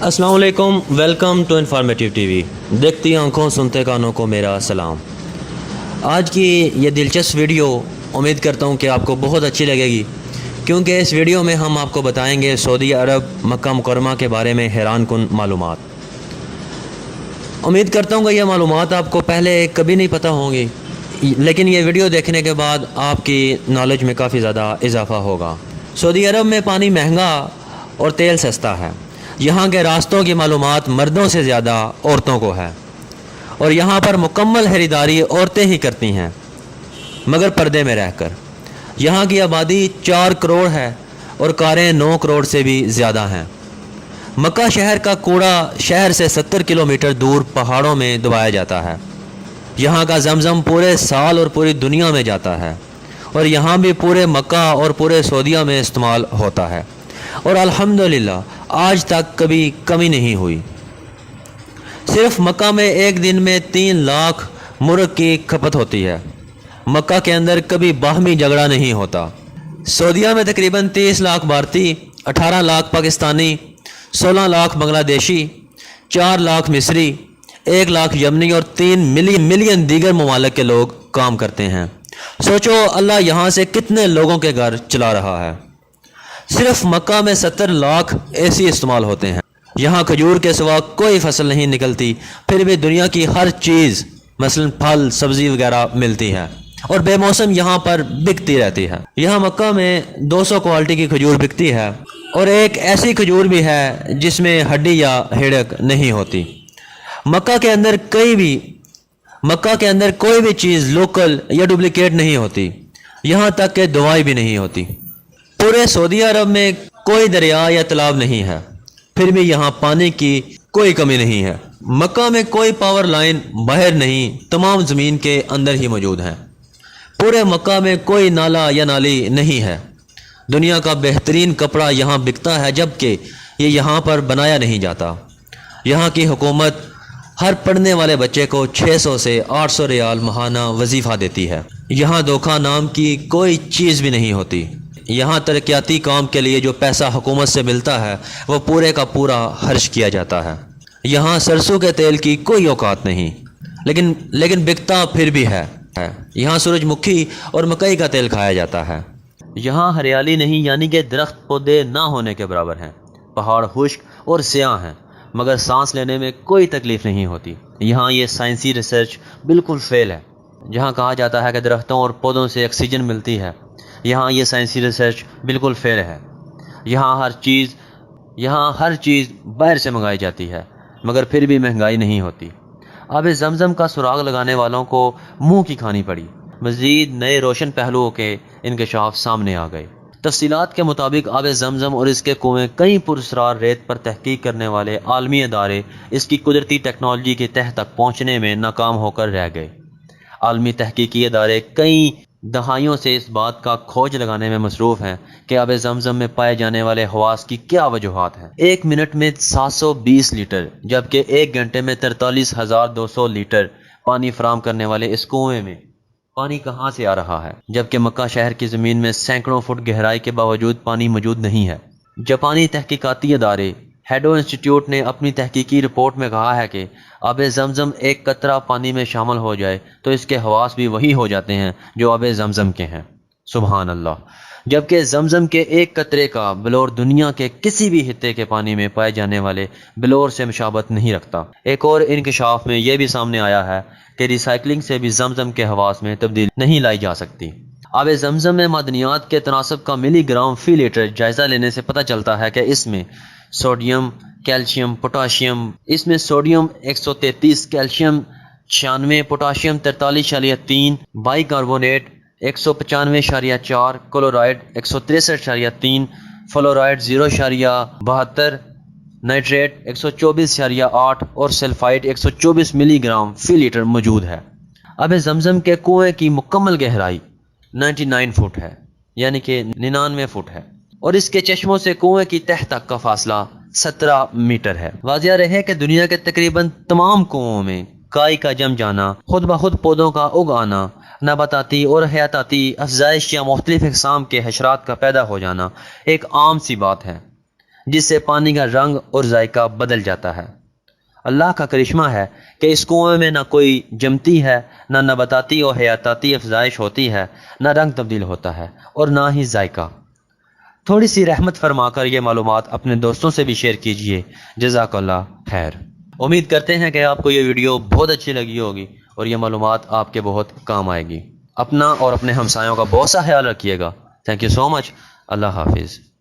अस्सलाम वालेकुम, welcome to informative TV. देखती आंखों सुनते कानों को मेरा सलाम। आज की ये दिलचस्प वीडियो उम्मीद करता हूँ कि आपको बहुत अच्छी लगेगी, क्योंकि इस वीडियो में हम आपको बताएंगे सऊदी अरब मक्का मुकर्रमा के बारे में हैरान कुन मालूमात। उम्मीद करता हूँ कि यह मालूमात आपको पहले कभी नहीं पता होंगी, लेकिन ये वीडियो देखने के बाद आपकी नॉलेज में काफ़ी ज़्यादा इजाफ़ा होगा। सऊदी अरब में पानी महंगा और तेल सस्ता है। यहाँ के रास्तों की मालूमात मर्दों से ज़्यादा औरतों को है, और यहाँ पर मुकम्मल खरीदारी औरतें ही करती हैं, मगर पर्दे में रहकर। यहाँ की आबादी 4 करोड़ है और कारें 9 करोड़ से भी ज़्यादा हैं। मक्का शहर का कूड़ा शहर से 70 किलोमीटर दूर पहाड़ों में दबाया जाता है। यहाँ का जमजम पूरे साल और पूरी दुनिया में जाता है, और यहाँ भी पूरे मक्का और पूरे सऊदीया में इस्तेमाल होता है, और अल्हम्दुलिल्लाह आज तक कभी कमी नहीं हुई। सिर्फ मक्का में एक दिन में 3 लाख मुर्ग की खपत होती है। मक्का के अंदर कभी बाहमी झगड़ा नहीं होता। सऊदीया में तकरीबन 30 लाख भारतीय, 18 लाख पाकिस्तानी, 16 लाख बांग्लादेशी, 4 लाख मिस्री, 1 लाख यमनी और 3 मिलियन दीगर ममालिक के लोग काम करते हैं। सोचो अल्लाह यहाँ से कितने लोगों के घर चला रहा है। सिर्फ मक्का में 70 लाख एसी इस्तेमाल होते हैं। यहाँ खजूर के सिवा कोई फसल नहीं निकलती, फिर भी दुनिया की हर चीज़ मसलन फल सब्ज़ी वगैरह मिलती है, और बेमौसम यहाँ पर बिकती रहती है। यहाँ मक्का में 200 क्वालिटी की खजूर बिकती है, और एक ऐसी खजूर भी है जिसमें हड्डी या हिड़क नहीं होती। मक्का के अंदर कोई भी चीज़ लोकल या डुप्लिकेट नहीं होती, यहाँ तक कि दवाई भी नहीं होती। पूरे सऊदी अरब में कोई दरिया या तालाब नहीं है, फिर भी यहाँ पानी की कोई कमी नहीं है। मक्का में कोई पावर लाइन बाहर नहीं, तमाम ज़मीन के अंदर ही मौजूद है। पूरे मक्का में कोई नाला या नाली नहीं है। दुनिया का बेहतरीन कपड़ा यहाँ बिकता है, जबकि ये यहाँ पर बनाया नहीं जाता। यहाँ की हुकूमत हर पढ़ने वाले बच्चे को 600 से 800 रियाल माहाना वजीफ़ा देती है। यहाँ धोखा नाम की कोई चीज़ भी नहीं होती। यहाँ तरक्याती काम के लिए जो पैसा हुकूमत से मिलता है वो पूरे का पूरा खर्च किया जाता है। यहाँ सरसों के तेल की कोई औकात नहीं, लेकिन बिकता फिर भी है। यहाँ सूरजमुखी और मकई का तेल खाया जाता है। यहाँ हरियाली नहीं, यानी कि दरख्त पौधे ना होने के बराबर हैं। पहाड़ खुश्क और स्याह हैं, मगर सांस लेने में कोई तकलीफ़ नहीं होती। यहाँ ये साइंसी रिसर्च बिल्कुल फेल है। जहाँ कहा जाता है कि दरख्तों और पौधों से ऑक्सीजन मिलती है, यहाँ ये साइंसी रिसर्च बिल्कुल फेल है। यहाँ हर चीज़ बाहर से मंगाई जाती है, मगर फिर भी महंगाई नहीं होती। अब इस जमजम का सुराग लगाने वालों को मुंह की खानी पड़ी। मज़ीद नए रोशन पहलुओं के इंकशाफ सामने आ गए। तफसीलात के मुताबिक आब जमजम और इसके कुएँ कई पुरस्रार रेत पर तहकीक करने वाले आलमी अदारे इसकी कुदरती टेक्नोलॉजी की तह तक पहुँचने में नाकाम होकर रह गए। आलमी तहकीकी अदारे कई दहाइयों से इस बात का खोज लगाने में मसरूफ़ हैं कि आब जमजम में पाए जाने वाले हवास की क्या वजूहात हैं। 1 मिनट में 720 लीटर जबकि 1 घंटे में 43,200 लीटर पानी फराम करने वाले इस कुएँ में पानी कहाँ से आ रहा है, जबकि मक्का शहर की ज़मीन में सैकड़ों फुट गहराई के बावजूद पानी मौजूद नहीं है। जापानी तहकीकाती अदारे हेडो इंस्टीट्यूट ने अपनी तहकीकी रिपोर्ट में कहा है कि आब जमजम एक कतरा पानी में शामिल हो जाए तो इसके हवास भी वही हो जाते हैं जो आब जमजम के हैं। सुभान अल्लाह। जबकि जमजम के एक कतरे का बिलोर दुनिया के किसी भी हिस्से के पानी में पाए जाने वाले बिलोर से मुशाबत नहीं रखता। एक और इंकशाफ में यह भी सामने आया है कि रिसाइकलिंग से भी जमजम के हवास में तब्दीली नहीं लाई जा सकती। आब जमजम में मादनियात के तनासब का मिलीग्राम फी लीटर जायज़ा लेने से पता चलता है कि इसमें सोडियम, कैल्शियम, पोटाशियम, इसमें sodium 133, calcium 96, potassium 43.3, bicarbonate 195.4, chloride 163.3, fluoride 0.72, nitrate 124.8 और सल्फाइड 124 मिलीग्राम फी लीटर मौजूद है। अब जमजम के कुएँ की मुकम्मल गहराई 99 फुट है, यानी कि 99 फुट है, और इसके चश्मों से कुएं की तह तक का फासला 17 मीटर है। वाज़िया रहे कि दुनिया के तकरीबन तमाम कुओं में काई का जम जाना, खुद ब खुद पौधों का उगाना, नबाताती और हयाताती अफजाइश या मुख्तलिफ इक़साम के हशरात का पैदा हो जाना एक आम सी बात है। جس سے پانی کا رنگ اور ذائقہ بدل جاتا ہے۔ اللہ کا کرشمہ ہے کہ اس کنویں میں نہ کوئی جمتی ہے، نہ نباتاتی اور حیاتاتی افزائش ہوتی ہے، نہ رنگ تبدیل ہوتا ہے اور نہ ہی ذائقہ۔ تھوڑی سی رحمت فرما کر یہ معلومات اپنے دوستوں سے بھی شیئر کیجئے۔ جزاک اللہ خیر۔ امید کرتے ہیں کہ آپ کو یہ ویڈیو بہت اچھی لگی ہوگی اور یہ معلومات آپ کے بہت کام آئے گی۔ اپنا اور اپنے ہمسایوں کا بہت سا خیال رکھیے گا۔ تھینک یو سو مچ۔ اللہ حافظ۔